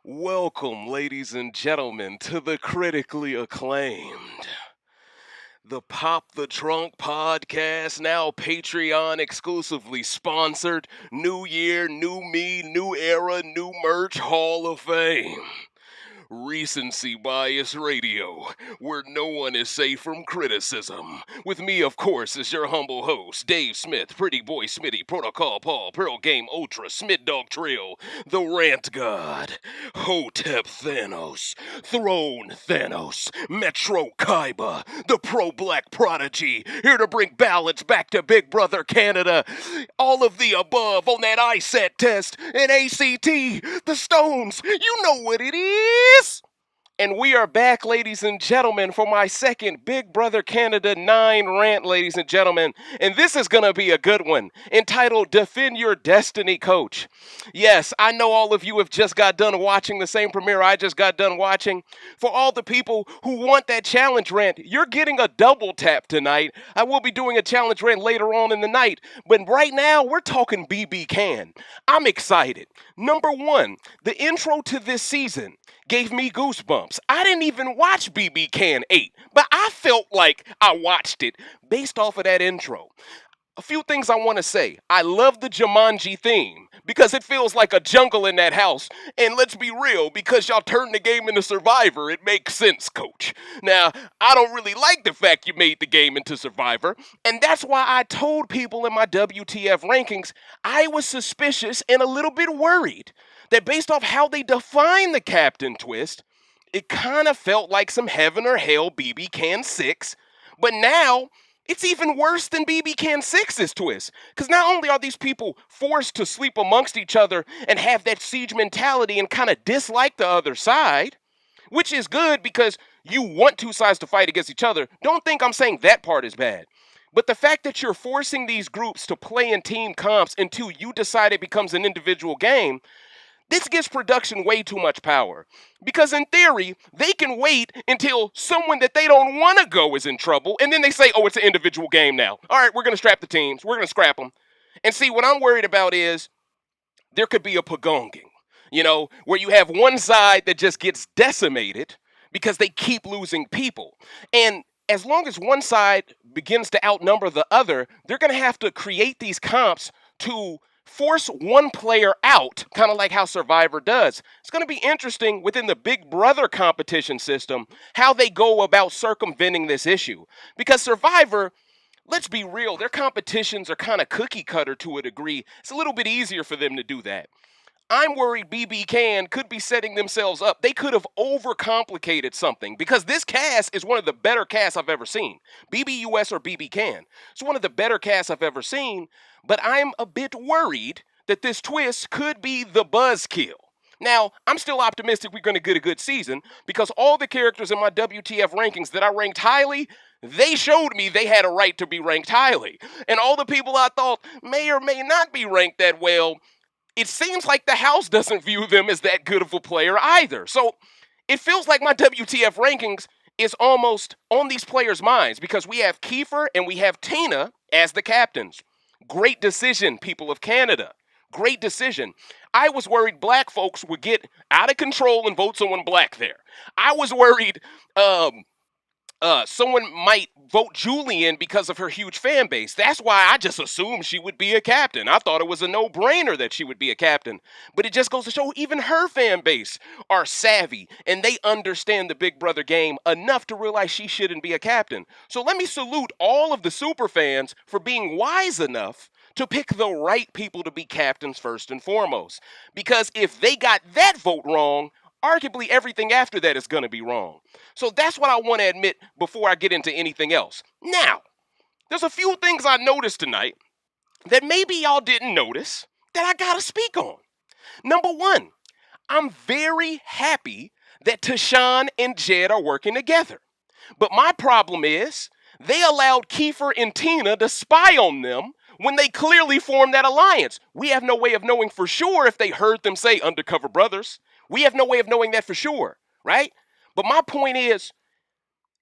Welcome, ladies and gentlemen, to the critically acclaimed, the Pop the Trunk podcast, now Patreon exclusively sponsored, New Year, New Me, New Era, New Merch Hall of Fame. Recency Bias Radio, where no one is safe from criticism. With me, of course, is your humble host, Dave Smith, Pretty Boy Smitty, Protocol Paul, Pearl Game Ultra, Smid Dog Trill, the Rant God, Hotep Thanos, Throne Thanos, Metro Kaiba, the Pro-Black Prodigy, here to bring balance back to Big Brother Canada. All of the above on that ISET test and ACT, the Stones, you know what it is. And we are back, ladies and gentlemen, for my second Big Brother Canada 9 rant, ladies and gentlemen. And this is going to be a good one, entitled Defend Your Destiny, Coach. Yes, I know all of you have just got done watching the same premiere I just got done watching. For all the people who want that challenge rant, you're getting a double tap tonight. I will be doing a challenge rant later on in the night. But right now, we're talking BBCAN. I'm excited. Number one, the intro to this season gave me goosebumps. I didn't even watch BBCAN9, but I felt like I watched it based off of that intro. A few things I want to say. I love the Jumanji theme because it feels like a jungle in that house. And let's be real, because y'all turned the game into Survivor, it makes sense, Coach. Now, I don't really like the fact you made the game into Survivor, and that's why I told people in my WTF rankings I was suspicious and a little bit worried that based off how they define the captain twist, it kind of felt like some heaven or hell BBCAN 6, but now it's even worse than BBCAN 6's twist, because not only are these people forced to sleep amongst each other and have that siege mentality and kind of dislike the other side, which is good because you want two sides to fight against each other. Don't think I'm saying that part is bad. But the fact that you're forcing these groups to play in team comps until you decide it becomes an individual game, this gives production way too much power. Because in theory, they can wait until someone that they don't want to go is in trouble, and then they say, oh, it's an individual game now. All right, we're going to strap the teams. We're going to scrap them. And see, what I'm worried about is there could be a pagonging, where you have one side that just gets decimated because they keep losing people. And as long as one side begins to outnumber the other, they're going to have to create these comps to force one player out, kind of like how Survivor does. It's going to be interesting within the Big Brother competition system how they go about circumventing this issue. Because Survivor, let's be real, their competitions are kind of cookie cutter to a degree. It's a little bit easier for them to do that. I'm worried BBCAN could be setting themselves up. They could have overcomplicated something because this cast is one of the better casts I've ever seen. BBUS or BBCAN. It's one of the better casts I've ever seen, but I'm a bit worried that this twist could be the buzzkill. Now, I'm still optimistic we're going to get a good season because all the characters in my WTF rankings that I ranked highly, they showed me they had a right to be ranked highly. And all the people I thought may or may not be ranked that well, it seems like the house doesn't view them as that good of a player either. So it feels like my WTF rankings is almost on these players' minds because we have Kiefer and we have Tina as the captains. Great decision, people of Canada. Great decision. I was worried black folks would get out of control and vote someone black there. I was worried someone might vote Julian because of her huge fan base. That's why I just assumed she would be a captain. I thought it was a no-brainer that she would be a captain. But it just goes to show even her fan base are savvy, and they understand the Big Brother game enough to realize she shouldn't be a captain. So let me salute all of the super fans for being wise enough to pick the right people to be captains first and foremost. Because if they got that vote wrong, arguably everything after that is going to be wrong. So that's what I want to admit before I get into anything else. Now, there's a few things I noticed tonight that maybe y'all didn't notice that I got to speak on. Number one, I'm very happy that Tychon and Jed are working together. But my problem is they allowed Kiefer and Tina to spy on them when they clearly formed that alliance. We have no way of knowing for sure if they heard them say undercover brothers. We have no way of knowing that for sure, right? But my point is,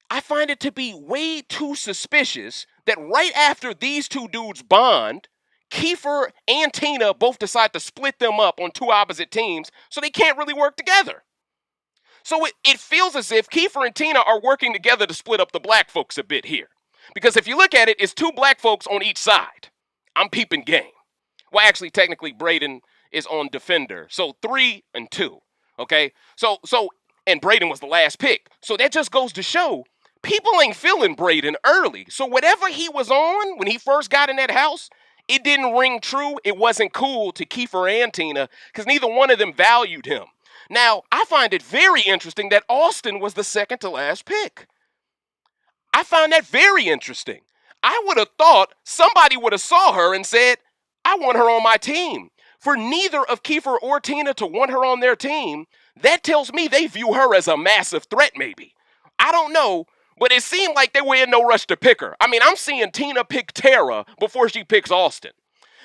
I find it to be way too suspicious that right after these two dudes bond, Kiefer and Tina both decide to split them up on two opposite teams so they can't really work together. So it feels as if Kiefer and Tina are working together to split up the black folks a bit here. Because if you look at it, it's two black folks on each side. I'm peeping game. Well, actually, technically, Breydon is on defender. So 3 and 2. Okay? And Breydon was the last pick. So that just goes to show people ain't feeling Breydon early. So whatever he was on when he first got in that house, it didn't ring true. It wasn't cool to Kiefer and Tina because neither one of them valued him. Now, I find it very interesting that Austin was the second to last pick. I found that very interesting. I would have thought somebody would have saw her and said, I want her on my team. For neither of Kiefer or Tina to want her on their team, that tells me they view her as a massive threat maybe. I don't know, but it seemed like they were in no rush to pick her. I mean, I'm seeing Tina pick Tera before she picks Austin.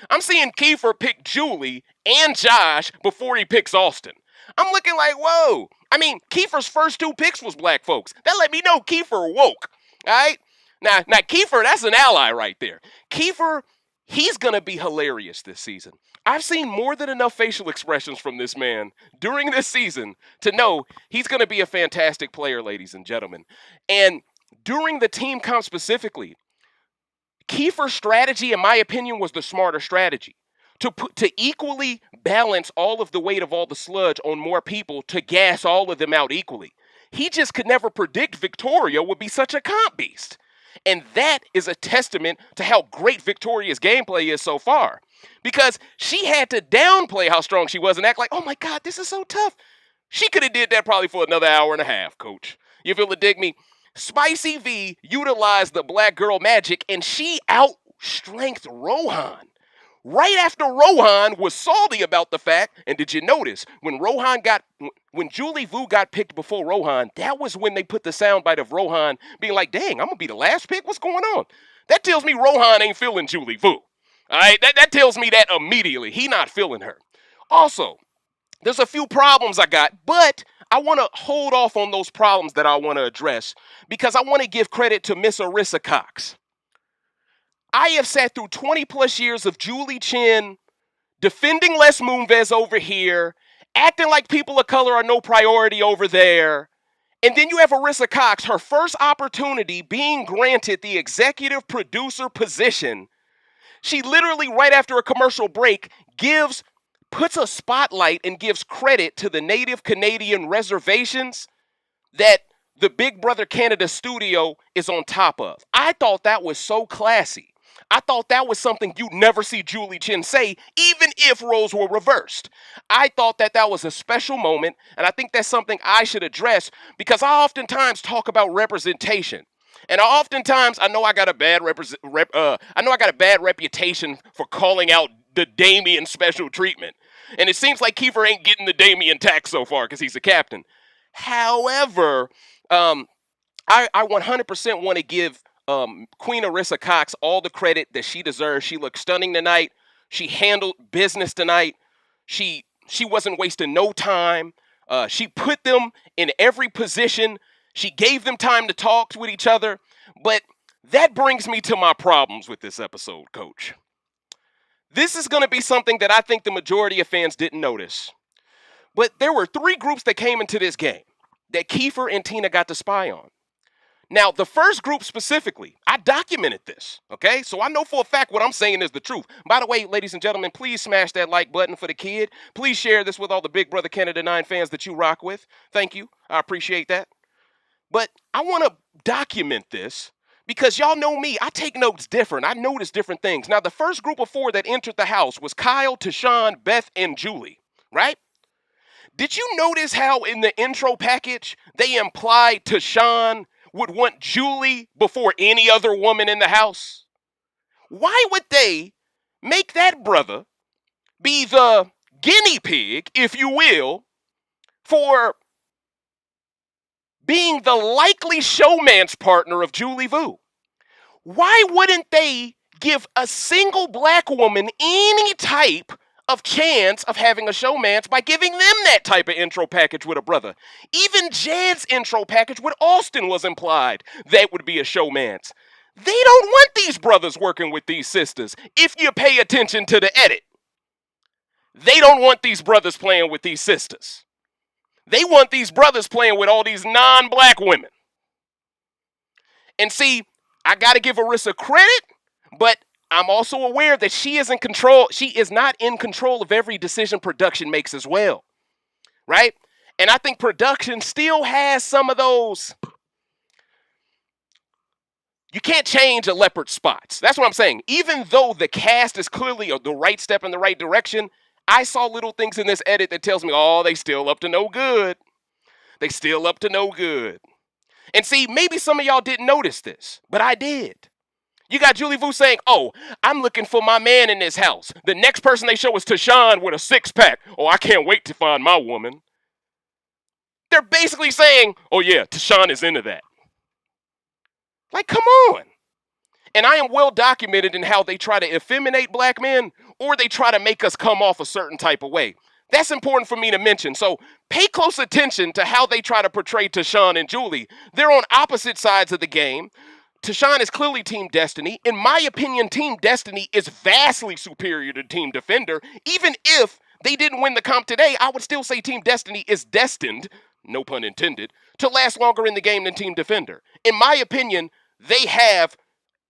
I'm seeing Kiefer pick Julie and Josh before he picks Austin. I'm looking like, whoa. I mean, Kiefer's first 2 picks was black folks. That let me know Kiefer woke, all right? Now Kiefer, that's an ally right there. Kiefer, he's going to be hilarious this season. I've seen more than enough facial expressions from this man during this season to know he's going to be a fantastic player, ladies and gentlemen. And during the team comp specifically, Kiefer's strategy, in my opinion, was the smarter strategy. To equally balance all of the weight of all the sludge on more people to gas all of them out equally. He just could never predict Victoria would be such a comp beast. And that is a testament to how great Victoria's gameplay is so far. Because she had to downplay how strong she was and act like, oh my God, this is so tough. She could have did that probably for another hour and a half, coach. You feel to dig me? Spicy V utilized the black girl magic and she out-strengthed Rohan. Right after Rohan was salty about the fact, and did you notice, when Julie Vu got picked before Rohan, that was when they put the soundbite of Rohan being like, dang, I'm going to be the last pick? What's going on? That tells me Rohan ain't feeling Julie Vu. All right, that tells me that immediately. He not feeling her. Also, there's a few problems I got, but I want to hold off on those problems that I want to address because I want to give credit to Miss Arissa Cox. I have sat through 20 plus years of Julie Chen defending Les Moonves over here, acting like people of color are no priority over there. And then you have Arissa Cox, her first opportunity being granted the executive producer position. She literally, right after a commercial break, puts a spotlight and gives credit to the Native Canadian reservations that the Big Brother Canada studio is on top of. I thought that was so classy. I thought that was something you'd never see Julie Chen say, even if roles were reversed. I thought that was a special moment, and I think that's something I should address because I oftentimes talk about representation. And I know I got a bad reputation for calling out the Damien special treatment. And it seems like Kiefer ain't getting the Damien tax so far because he's a captain. However, I 100% want to give Queen Arissa Cox all the credit that she deserves. She looked stunning tonight. She handled business tonight. She wasn't wasting no time. She put them in every position. She gave them time to talk with each other. But that brings me to my problems with this episode, Coach. This is going to be something that I think the majority of fans didn't notice. But there were 3 groups that came into this game that Kiefer and Tina got to spy on. Now, the first group specifically, I documented this, okay? So I know for a fact what I'm saying is the truth. By the way, ladies and gentlemen, please smash that like button for the kid. Please share this with all the Big Brother Canada 9 fans that you rock with. Thank you. I appreciate that. But I want to document this because y'all know me. I take notes different. I notice different things. Now, the first group of 4 that entered the house was Kyle, Tychon, Beth, and Julie, right? Did you notice how in the intro package they implied Tychon would want Julie before any other woman in the house? Why would they make that brother be the guinea pig, if you will, for being the likely showman's partner of Julie Vu? Why wouldn't they give a single black woman any type of chance of having a showmance by giving them that type of intro package with a brother? Even Jed's intro package with Austin was implied that would be a showmance. They don't want these brothers working with these sisters. If you pay attention to the edit, they don't want these brothers playing with these sisters. They want these brothers playing with all these non-black women. And see, I got to give Arissa credit, but I'm also aware that she is in control. She is not in control of every decision production makes as well, right? And I think production still has some of those. You can't change a leopard's spots. That's what I'm saying. Even though the cast is clearly the right step in the right direction, I saw little things in this edit that tells me, oh, they still up to no good. They still up to no good. And see, maybe some of y'all didn't notice this, but I did. You got Julie Vu saying, oh, I'm looking for my man in this house. The next person they show is Tychon with a six-pack. Oh, I can't wait to find my woman. They're basically saying, oh yeah, Tychon is into that. Like, come on. And I am well documented in how they try to effeminate black men or they try to make us come off a certain type of way. That's important for me to mention. So pay close attention to how they try to portray Tychon and Julie. They're on opposite sides of the game. Tychon is clearly Team Destiny. In my opinion, Team Destiny is vastly superior to Team Defender. Even if they didn't win the comp today, I would still say Team Destiny is destined, no pun intended, to last longer in the game than Team Defender. In my opinion, they have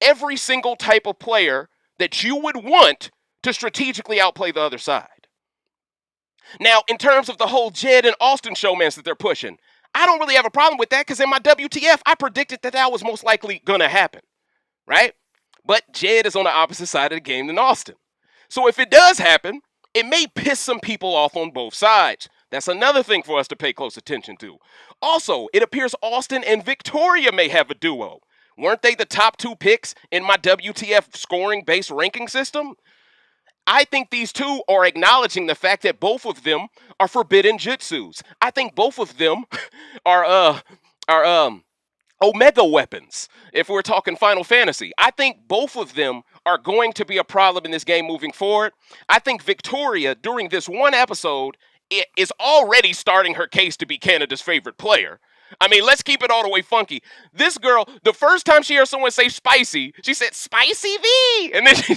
every single type of player that you would want to strategically outplay the other side. Now, in terms of the whole Jed and Austin showmance that they're pushing, I don't really have a problem with that because in my WTF, I predicted that was most likely going to happen, right? But Jed is on the opposite side of the game than Austin. So if it does happen, it may piss some people off on both sides. That's another thing for us to pay close attention to. Also, it appears Austin and Victoria may have a duo. Weren't they the top two picks in my WTF scoring-based ranking system? I think these two are acknowledging the fact that both of them are forbidden jutsus. I think both of them are omega weapons, if we're talking Final Fantasy. I think both of them are going to be a problem in this game moving forward. I think Victoria, during this one episode, is already starting her case to be Canada's favorite player. I mean, let's keep it all the way funky. This girl, the first time she heard someone say spicy, she said, "Spicy V!" And then she...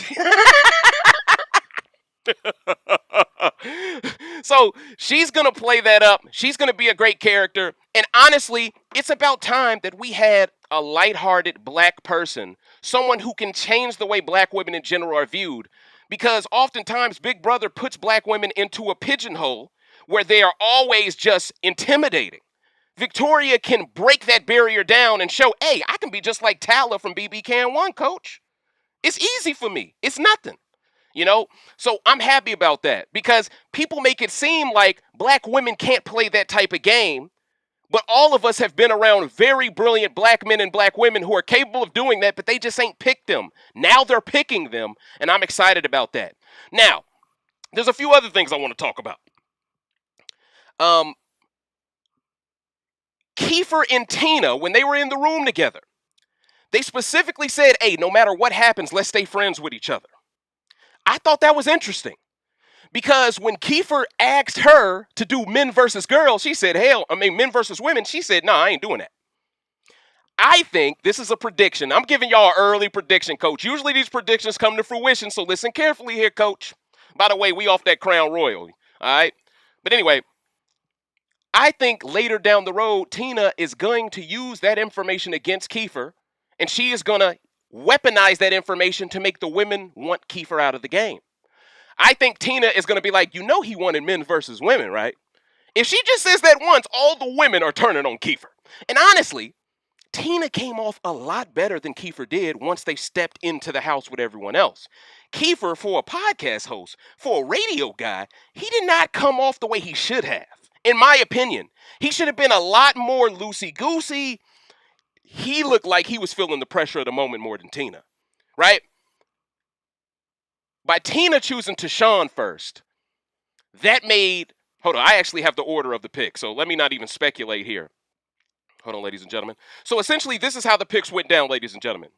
So she's going to play that up. She's going to be a great character. And honestly, it's about time that we had a lighthearted black person, someone who can change the way black women in general are viewed. Because oftentimes Big Brother puts black women into a pigeonhole where they are always just intimidating. Victoria can break that barrier down and show, hey, I can be just like Tala from BBCAN9 coach. It's easy for me. It's nothing. You know, so I'm happy about that because people make it seem like black women can't play that type of game. But all of us have been around very brilliant black men and black women who are capable of doing that, but they just ain't picked them. Now they're picking them, and I'm excited about that. Now, there's a few other things I want to talk about. Kiefer and Tina, when they were in the room together, they specifically said, hey, no matter what happens, let's stay friends with each other. I thought that was interesting because when Kiefer asked her to do men versus girls, she said, men versus women. She said, no, I ain't doing that. I think this is a prediction. I'm giving y'all an early prediction, coach. Usually these predictions come to fruition, so listen carefully here, coach. By the way, we off that Crown Royal, all right? But anyway, I think later down the road, Tina is going to use that information against Kiefer, and she is going to weaponize that information to make the women want Kiefer out of the game. I think Tina is going to be like, you know he wanted men versus women, right? If she just says that once, all the women are turning on Kiefer. And honestly, Tina came off a lot better than Kiefer did once they stepped into the house with everyone else. Kiefer, for a podcast host, for a radio guy, he did not come off the way he should have. In my opinion, he should have been a lot more loosey-goosey. He looked like he was feeling the pressure of the moment more than Tina, right? By Tina choosing Tychon first, that made... Hold on, I actually have the order of the pick, so let me not even speculate here. Hold on, ladies and gentlemen. So essentially, this is how the picks went down, ladies and gentlemen.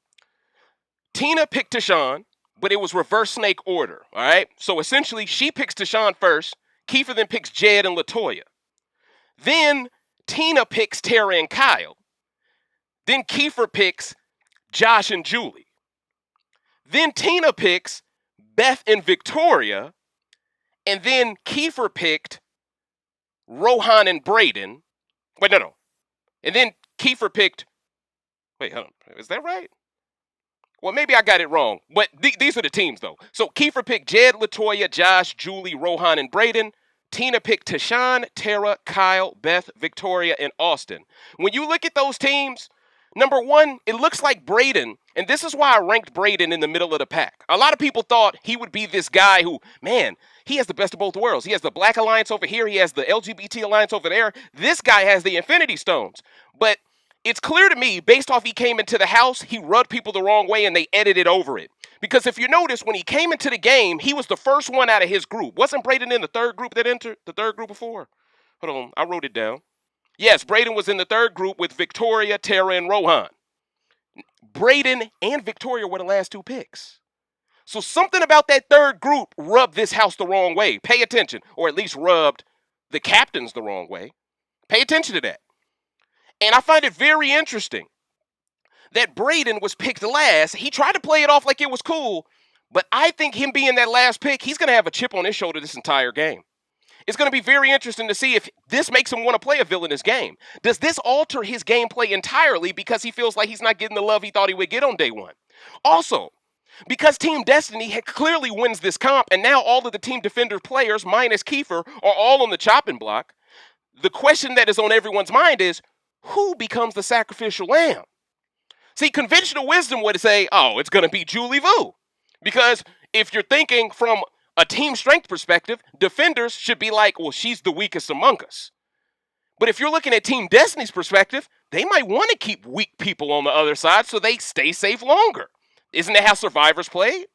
Tina picked Tychon, but it was reverse snake order, all right? So essentially, she picks Tychon first. Kiefer then picks Jed and Latoya. Then Tina picks Tera and Kyle. Then Kiefer picks Josh and Julie. Then Tina picks Beth and Victoria. And then Kiefer picked Rohan and Breydon. Wait, no. And then Kiefer picked, wait, hold on. Is that right? Well, maybe I got it wrong. But these are the teams, though. So Kiefer picked Jed, Latoya, Josh, Julie, Rohan, and Breydon. Tina picked Tychon, Tera, Kyle, Beth, Victoria, and Austin. When you look at those teams, number one, it looks like Breydon, and this is why I ranked Breydon in the middle of the pack. A lot of people thought he would be this guy who, man, he has the best of both worlds. He has the Black Alliance over here. He has the LGBT Alliance over there. This guy has the Infinity Stones. But it's clear to me, based off he came into the house, he rubbed people the wrong way and they edited over it. Because if you notice, when he came into the game, he was the first one out of his group. Wasn't Breydon in the third group that entered? The third group before? Hold on, I wrote it down. Yes, Breydon was in the third group with Victoria, Tera, and Rohan. Breydon and Victoria were the last two picks. So something about that third group rubbed this house the wrong way. Pay attention. Or at least rubbed the captains the wrong way. Pay attention to that. And I find it very interesting that Breydon was picked last. He tried to play it off like it was cool, but I think him being that last pick, he's going to have a chip on his shoulder this entire game. It's going to be very interesting to see if this makes him want to play a villainous game. Does this alter his gameplay entirely because he feels like he's not getting the love he thought he would get on day one? Also, because Team Destiny clearly wins this comp, and now all of the Team Defender players, minus Kiefer, are all on the chopping block, the question that is on everyone's mind is, who becomes the sacrificial lamb? See, conventional wisdom would say, oh, it's going to be Julie Vu. Because if you're thinking from a team strength perspective, defenders should be like, well, she's the weakest among us. But if you're looking at Team Destiny's perspective, they might want to keep weak people on the other side so they stay safe longer. Isn't that how Survivors played?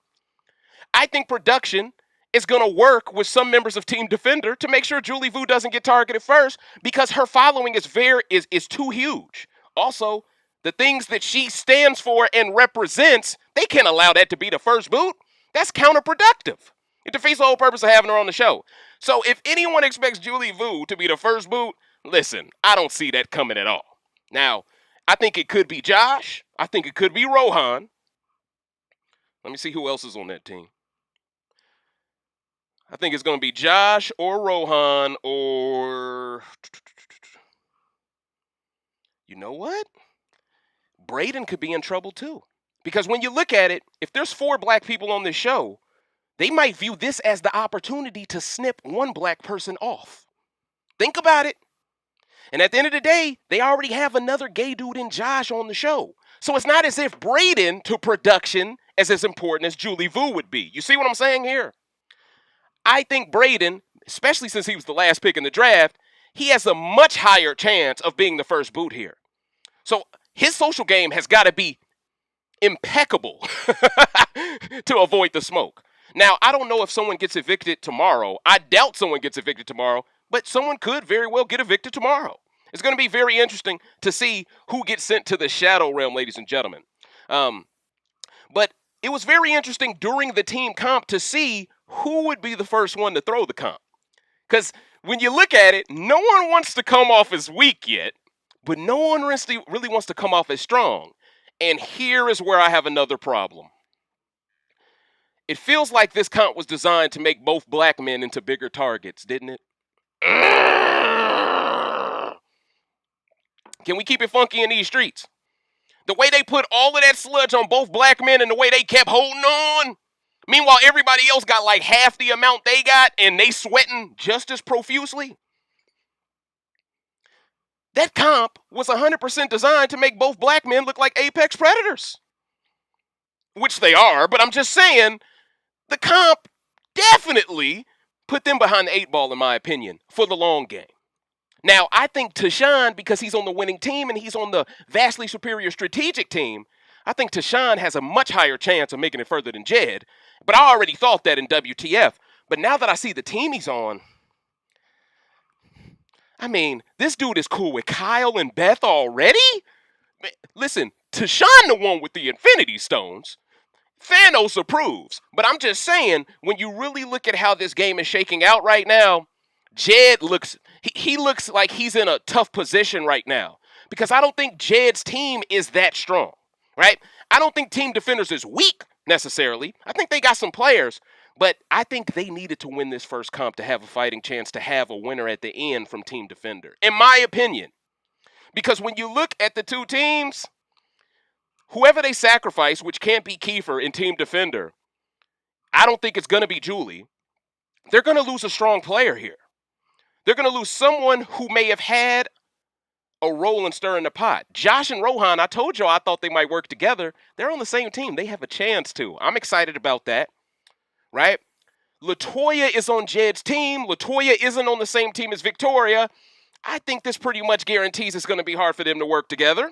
I think production is going to work with some members of Team Defender to make sure Julie Vu doesn't get targeted first because her following is too huge. Also, the things that she stands for and represents, they can't allow that to be the first boot. That's counterproductive. It defeats the whole purpose of having her on the show. So if anyone expects Julie Vu to be the first boot, listen, I don't see that coming at all. Now, I think it could be Josh. I think it could be Rohan. Let me see who else is on that team. I think it's going to be Josh or Rohan or... You know what? Breydon could be in trouble too. Because when you look at it, if there's 4 black people on this show, they might view this as the opportunity to snip one black person off. Think about it. And at the end of the day, they already have another gay dude in Josh on the show. So it's not as if Breydon to production is as important as Julie Vu would be. You see what I'm saying here? I think Breydon, especially since he was the last pick in the draft, he has a much higher chance of being the first boot here. So his social game has got to be impeccable to avoid the smoke. Now, I don't know if someone gets evicted tomorrow. I doubt someone gets evicted tomorrow, but someone could very well get evicted tomorrow. It's going to be very interesting to see who gets sent to the Shadow Realm, ladies and gentlemen. But it was very interesting during the team comp to see who would be the first one to throw the comp. Because when you look at it, no one wants to come off as weak yet, but no one really wants to come off as strong. And here is where I have another problem. It feels like this comp was designed to make both black men into bigger targets, didn't it? Can we keep it funky in these streets? The way they put all of that sludge on both black men and the way they kept holding on. Meanwhile, everybody else got like half the amount they got and they sweating just as profusely. That comp was 100% designed to make both black men look like apex predators. Which they are, but I'm just saying, the comp definitely put them behind the 8 ball, in my opinion, for the long game. Now, I think Tychon, because he's on the winning team and he's on the vastly superior strategic team, I think Tychon has a much higher chance of making it further than Jed. But I already thought that in WTF. But now that I see the team he's on, I mean, this dude is cool with Kyle and Beth already? Listen, Tychon the one with the Infinity Stones. Thanos approves. But I'm just saying, when you really look at how this game is shaking out right now, Jed looks, he looks like he's in a tough position right now. Because I don't think Jed's team is that strong. right? I don't think Team Defenders is weak necessarily. I think they got some players, but I think they needed to win this first comp to have a fighting chance to have a winner at the end from Team Defender, in my opinion. Because when you look at the two teams, whoever they sacrifice, which can't be Kiefer in Team Defender, I don't think it's going to be Julie. They're going to lose a strong player here. They're going to lose someone who may have had a role in stirring the pot. Josh and Rohan, I told you I thought they might work together. They're on the same team. They have a chance to. I'm excited about that, right? Latoya is on Jed's team. Latoya isn't on the same team as Victoria. I think this pretty much guarantees it's going to be hard for them to work together.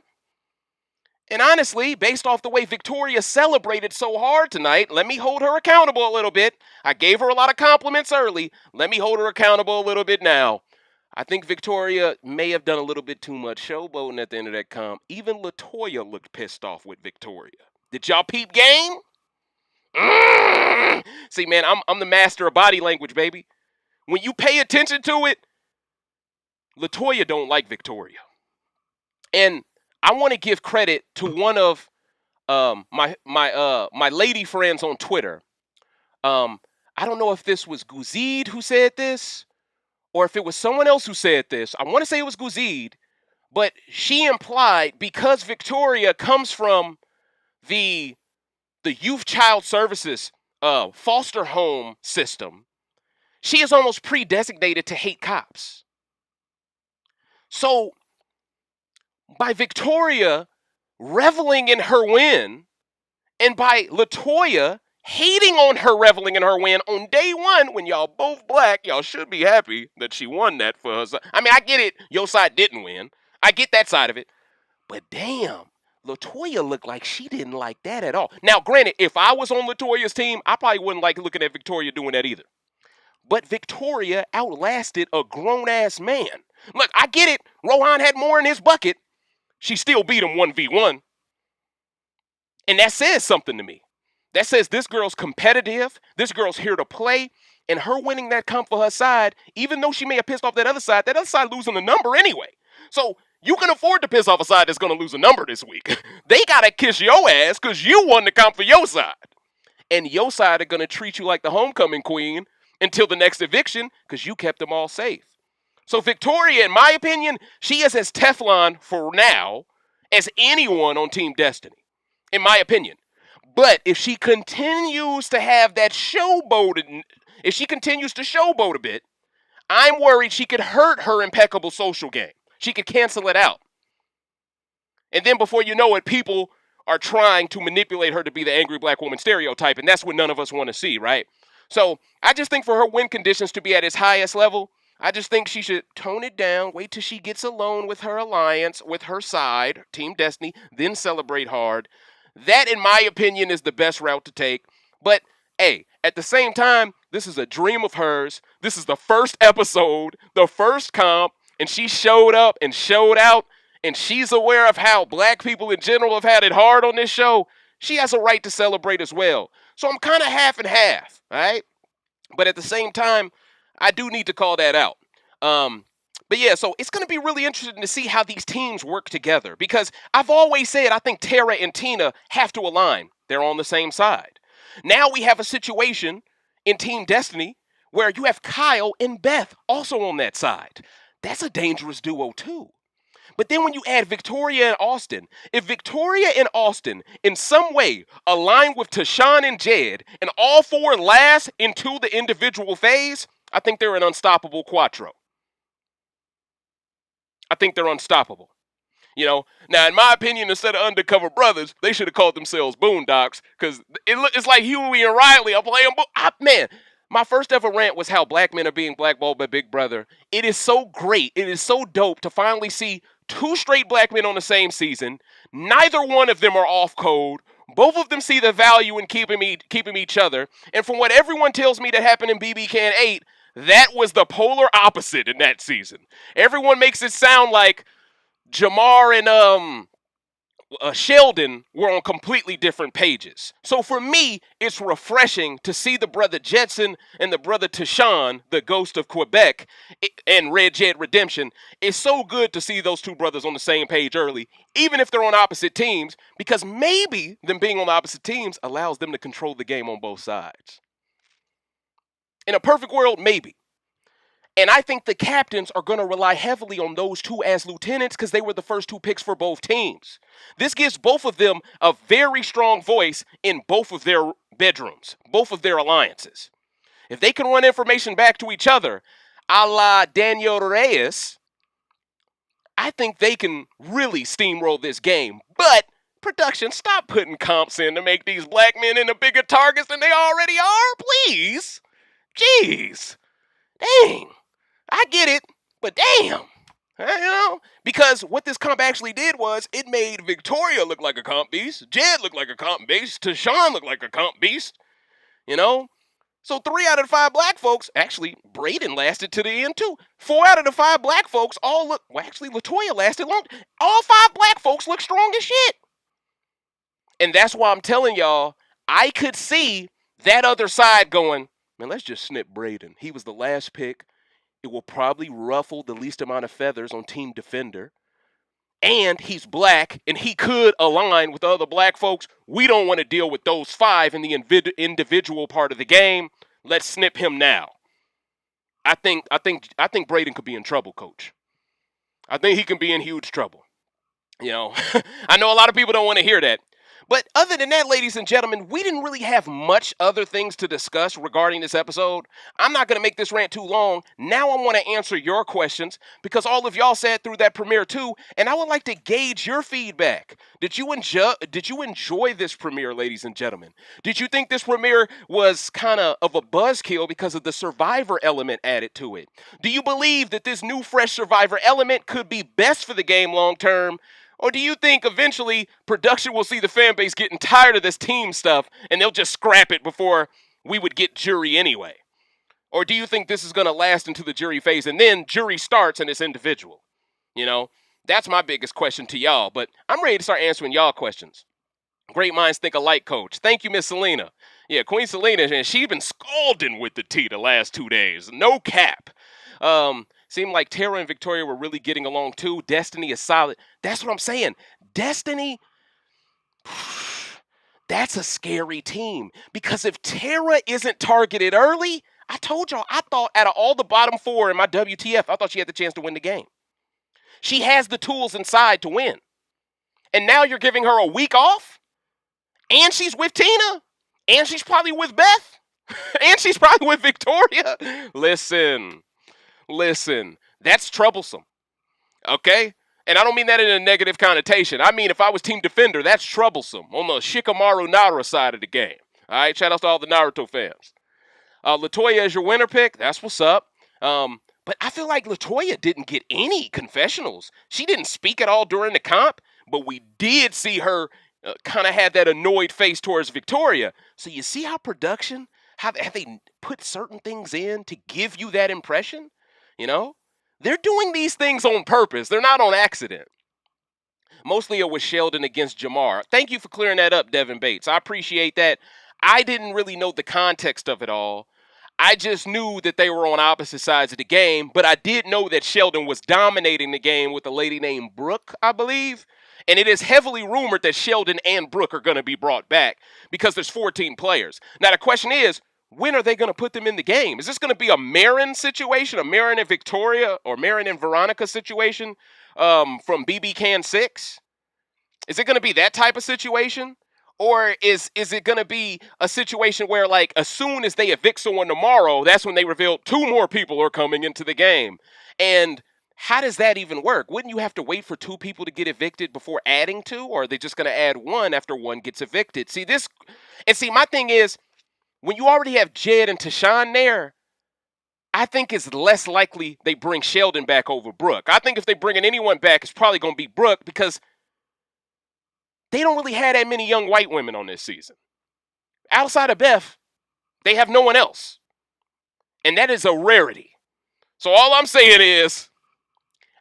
And honestly, based off the way Victoria celebrated so hard tonight, let me hold her accountable a little bit. I gave her a lot of compliments early. Let me hold her accountable a little bit now. I think Victoria may have done a little bit too much showboating at the end of that comp. Even Latoya looked pissed off with Victoria. Did y'all peep game? See, man, I'm the master of body language, baby. When you pay attention to it, Latoya don't like Victoria. And I want to give credit to one of my lady friends on Twitter. I don't know if this was Guzid who said this, or if it was someone else who said this. I want to say it was Guzid, but she implied because Victoria comes from the youth child services foster home system, she is almost pre-designated to hate cops. So by Victoria reveling in her win, and by Latoya hating on her reveling in her win on day one, when y'all both black, y'all should be happy that she won that for us. I mean, I get it, your side didn't win. I get that side of it. But damn, Latoya looked like she didn't like that at all. Now, granted, if I was on Latoya's team, I probably wouldn't like looking at Victoria doing that either. But Victoria outlasted a grown-ass man. Look, I get it. Rohan had more in his bucket. She still beat him 1v1. And that says something to me. That says this girl's competitive, this girl's here to play, and her winning that comp for her side, even though she may have pissed off that other side losing a number anyway. So you can afford to piss off a side that's going to lose a number this week. They got to kiss your ass because you won the comp for your side. And your side are going to treat you like the homecoming queen until the next eviction because you kept them all safe. So Victoria, in my opinion, she is as Teflon for now as anyone on Team Destiny, in my opinion. But if she continues to have that showboat, if she continues to showboat a bit, I'm worried she could hurt her impeccable social game. She could cancel it out. And then before you know it, people are trying to manipulate her to be the angry black woman stereotype, and that's what none of us want to see, right? So I just think for her win conditions to be at its highest level, I just think she should tone it down, wait till she gets alone with her alliance, with her side, Team Destiny, then celebrate hard. That, in my opinion, is the best route to take. But, hey, at the same time, this is a dream of hers. This is the first episode, the first comp, and she showed up and showed out, and she's aware of how black people in general have had it hard on this show. She has a right to celebrate as well. So I'm kind of half and half, all right? But at the same time, I do need to call that out. But yeah, so it's going to be really interesting to see how these teams work together. Because I've always said I think Tera and Tina have to align. They're on the same side. Now we have a situation in Team Destiny where you have Kyle and Beth also on that side. That's a dangerous duo too. But then when you add Victoria and Austin, if Victoria and Austin in some way align with Tychon and Jed and all four last into the individual phase, I think they're an unstoppable quattro. I think they're unstoppable. You know, now in my opinion, instead of Undercover Brothers, they should have called themselves Boondocks because it's like Huey and Riley are playing. Man, my first ever rant was how black men are being blackballed by Big Brother. It is so great. It is so dope to finally see two straight black men on the same season. Neither one of them are off code. Both of them see the value in keeping each other. And from what everyone tells me that happened in BBCAN9, that was the polar opposite in that season. Everyone makes it sound like Jamar and Sheldon were on completely different pages. So for me, it's refreshing to see the brother Jedson and the brother Tychon, the ghost of Quebec, and Red Jet Redemption. It's so good to see those two brothers on the same page early, even if they're on opposite teams, because maybe them being on the opposite teams allows them to control the game on both sides. In a perfect world, maybe. And I think the captains are going to rely heavily on those two as lieutenants because they were the first two picks for both teams. This gives both of them a very strong voice in both of their bedrooms, both of their alliances. If they can run information back to each other, a la Daniel Reyes, I think they can really steamroll this game. But production, stop putting comps in to make these black men into bigger targets than they already are, please. Jeez. Dang. I get it, but damn. Because what this comp actually did was it made Victoria look like a comp beast, Jed look like a comp beast, Tychon look like a comp beast, So 3 out of the 5 black folks, actually, Breydon lasted to the end too. 4 out of the 5 black folks all look, actually, Latoya lasted long. All 5 black folks look strong as shit. And that's why I'm telling y'all, I could see that other side going, man, let's just snip Breydon. He was the last pick. It will probably ruffle the least amount of feathers on Team Defender. And he's black, and he could align with other black folks. We don't want to deal with those 5 in the individual part of the game. Let's snip him now. I think Breydon could be in trouble, coach. I think he can be in huge trouble. I know a lot of people don't want to hear that. But other than that, ladies and gentlemen, we didn't really have much other things to discuss regarding this episode. I'm not going to make this rant too long. Now I want to answer your questions because all of y'all sat through that premiere too, and I would like to gauge your feedback. Did you enjoy this premiere, ladies and gentlemen? Did you think this premiere was kind of a buzzkill because of the Survivor element added to it? Do you believe that this new fresh Survivor element could be best for the game long term? Or do you think eventually production will see the fan base getting tired of this team stuff and they'll just scrap it before we would get jury anyway? Or do you think this is going to last into the jury phase and then jury starts and it's individual? That's my biggest question to y'all, but I'm ready to start answering y'all questions. Great minds think alike, coach. Thank you, Miss Selena. Yeah, Queen Selena, and she's been scalding with the tea the last 2 days. No cap. Seemed like Tera and Victoria were really getting along too. Destiny is solid. That's what I'm saying. Destiny, that's a scary team. Because if Tera isn't targeted early, I told y'all, I thought out of all the bottom 4 in my WTF, I thought she had the chance to win the game. She has the tools inside to win. And now you're giving her a week off? And she's with Tina? And she's probably with Beth? And she's probably with Victoria? Listen, that's troublesome, okay? And I don't mean that in a negative connotation. I mean, if I was Team Defender, that's troublesome on the Shikamaru Nara side of the game. All right, shout out to all the Naruto fans. Latoya is your winner pick. That's what's up. But I feel like Latoya didn't get any confessionals. She didn't speak at all during the comp, but we did see her kind of have that annoyed face towards Victoria. So you see how production, have they put certain things in to give you that impression? They're doing these things on purpose. They're not on accident. Mostly it was Sheldon against Jamar. Thank you for clearing that up, Devin Bates. I appreciate that. I didn't really know the context of it all. I just knew that they were on opposite sides of the game, but I did know that Sheldon was dominating the game with a lady named Brooke, I believe. And it is heavily rumored that Sheldon and Brooke are going to be brought back because there's 14 players. Now, the question is, when are they going to put them in the game? Is this going to be a Marin situation, a Marin and Victoria or Marin and Veronica situation from BBCAN9? Is it going to be that type of situation? Or is it going to be a situation where, like, as soon as they evict someone tomorrow, that's when they reveal 2 more people are coming into the game? And how does that even work? Wouldn't you have to wait for 2 people to get evicted before adding 2? Or are they just going to add 1 after 1 gets evicted? See, my thing is, when you already have Jed and Tychon there, I think it's less likely they bring Sheldon back over Brooke. I think if they're bringing anyone back, it's probably going to be Brooke because they don't really have that many young white women on this season. Outside of Beth, they have no one else. And that is a rarity. So all I'm saying is,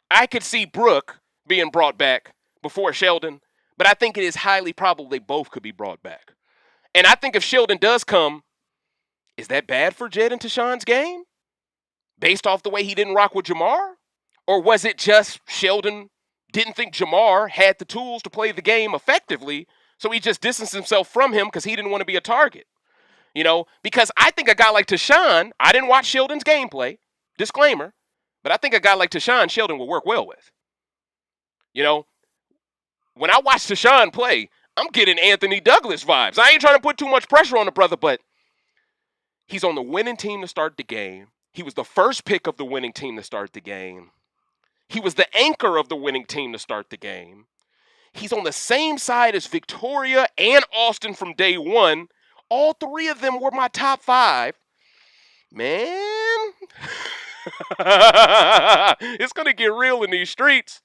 I could see Brooke being brought back before Sheldon, But I think it is highly probable they both could be brought back. And I think if Sheldon does come, is that bad for Jed and Tychon's game? Based off the way he didn't rock with Jamar? Or was it just Sheldon didn't think Jamar had the tools to play the game effectively, so he just distanced himself from him because he didn't want to be a target? You know, because I think a guy like Tychon, I didn't watch Sheldon's gameplay, disclaimer, but I think a guy like Tychon, Sheldon will work well with. You know, when I watch Tychon play, I'm getting Anthony Douglas vibes. I ain't trying to put too much pressure on the brother, but he's on the winning team to start the game. He was the first pick of the winning team to start the game. He was the anchor of the winning team to start the game. He's on the same side as Victoria and Austin from day one. All three of them were my top 5. Man, it's going to get real in these streets.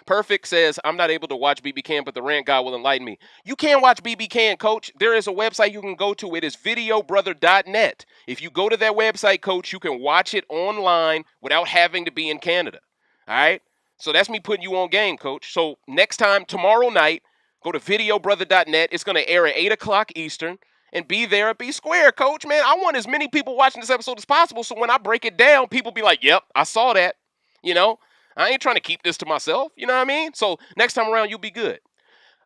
Perfect says, I'm not able to watch BBCAN, but the rant guy will enlighten me. You can watch BBCAN, Coach. There is a website you can go to. It is videobrother.net. If you go to that website, Coach, you can watch it online without having to be in Canada. All right? So that's me putting you on game, Coach. So next time, tomorrow night, go to videobrother.net. It's going to air at 8 o'clock Eastern. And be there at B Square, Coach. Man, I want as many people watching this episode as possible, so when I break it down, people be like, yep, I saw that. You know? I ain't trying to keep this to myself. You know what I mean? So next time around, you'll be good.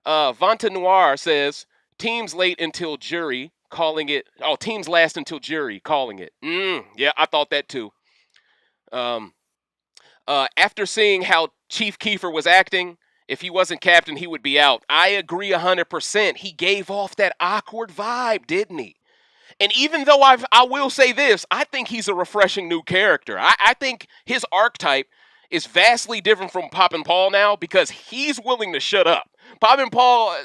Vanta Noir says, teams late until jury calling it. Oh, teams last until jury calling it. Yeah, I thought that too. After seeing how Chief Kiefer was acting, if he wasn't captain, he would be out. I agree 100%. He gave off that awkward vibe, didn't he? And even though I will say this, I think he's a refreshing new character. I think his archetype is vastly different from Poppin' Paul now because he's willing to shut up. Poppin' Paul,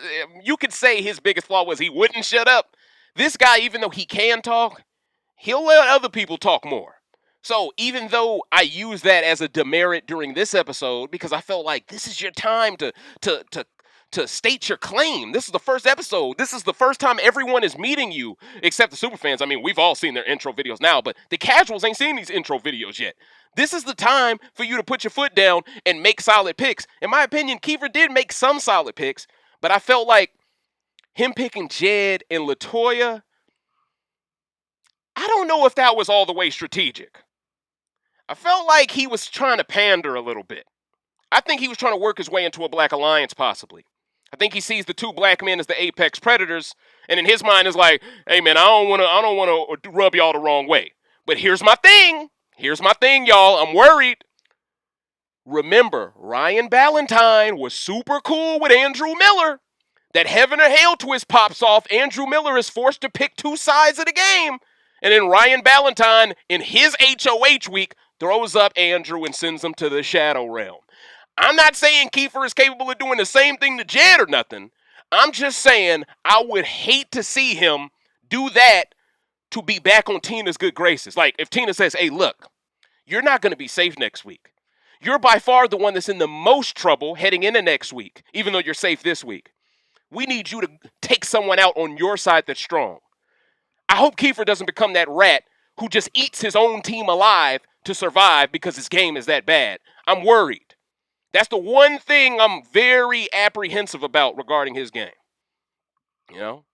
you could say his biggest flaw was he wouldn't shut up. This guy, even though he can talk, he'll let other people talk more. So even though I use that as a demerit during this episode because I felt like this is your time to state your claim. This is the first episode. This is the first time everyone is meeting you, except the superfans. I mean, we've all seen their intro videos now, but the casuals ain't seen these intro videos yet. This is the time for you to put your foot down and make solid picks. In my opinion, Kiefer did make some solid picks, but I felt like him picking Jed and Latoya, I don't know if that was all the way strategic. I felt like he was trying to pander a little bit. I think he was trying to work his way into a black alliance, possibly. I think he sees the two black men as the apex predators, and in his mind is like, hey man, I don't want to rub y'all the wrong way. But here's my thing. Here's my thing, y'all. I'm worried. Remember, Ryan Ballantyne was super cool with Andrew Miller. That heaven or hell twist pops off. Andrew Miller is forced to pick two sides of the game. And then Ryan Ballantyne, in his HOH week, throws up Andrew and sends him to the Shadow Realm. I'm not saying Kiefer is capable of doing the same thing to Jed or nothing. I'm just saying I would hate to see him do that to be back on Tina's good graces. Like, if Tina says, hey, look, you're not going to be safe next week. You're by far the one that's in the most trouble heading into next week, even though you're safe this week. We need you to take someone out on your side that's strong. I hope Kiefer doesn't become that rat who just eats his own team alive to survive because his game is that bad. I'm worried. That's the one thing I'm very apprehensive about regarding his game. You know?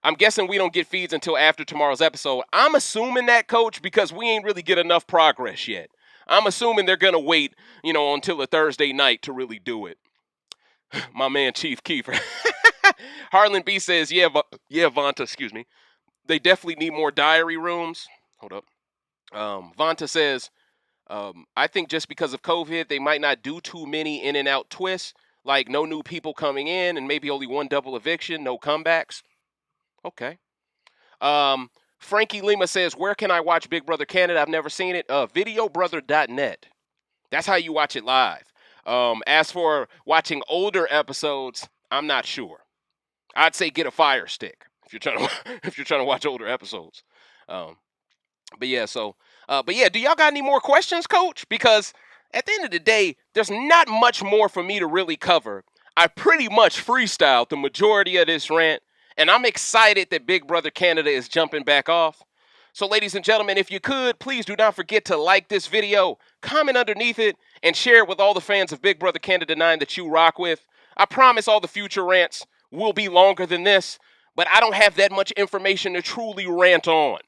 I'm guessing we don't get feeds until after tomorrow's episode. I'm assuming that, Coach, because we ain't really get enough progress yet. I'm assuming they're going to wait, until a Thursday night to really do it. My man, Chief Kiefer. Harlan B says, yeah, Vanta, excuse me. They definitely need more diary rooms. Hold up. Vanta says, I think just because of COVID, they might not do too many in and out twists, like no new people coming in and maybe only one double eviction, no comebacks. Okay. Frankie Lima says, where can I watch Big Brother Canada? I've never seen it. Videobrother.net. That's how you watch it live. As for watching older episodes, I'm not sure. I'd say get a Fire Stick if you're trying to watch older episodes. Do y'all got any more questions, Coach? Because at the end of the day, there's not much more for me to really cover. I pretty much freestyled the majority of this rant, and I'm excited that Big Brother Canada is jumping back off. So, ladies and gentlemen, if you could, please do not forget to like this video, comment underneath it, and share it with all the fans of Big Brother Canada 9 that you rock with. I promise all the future rants will be longer than this, but I don't have that much information to truly rant on.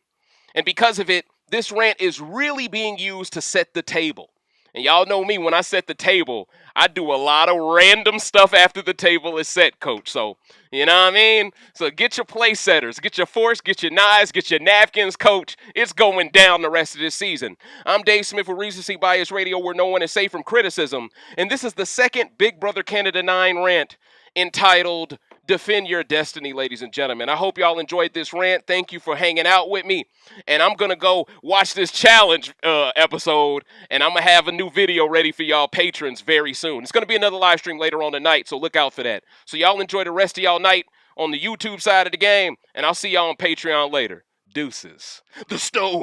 And because of it, this rant is really being used to set the table. And y'all know me, when I set the table, I do a lot of random stuff after the table is set, coach. So, you know what I mean? So get your play setters, get your forks, get your knives, get your napkins, coach. It's going down the rest of this season. I'm Dave Smith with Recency Bias Radio, where no one is safe from criticism. And this is the second Big Brother Canada 9 rant entitled Defend Your Destiny, ladies and gentlemen. I hope y'all enjoyed this rant. Thank you for hanging out with me. And I'm going to go watch this challenge episode, and I'm going to have a new video ready for y'all patrons very soon. It's going to be another live stream later on tonight, so look out for that. So y'all enjoy the rest of y'all night on the YouTube side of the game, and I'll see y'all on Patreon later. Deuces. The stove.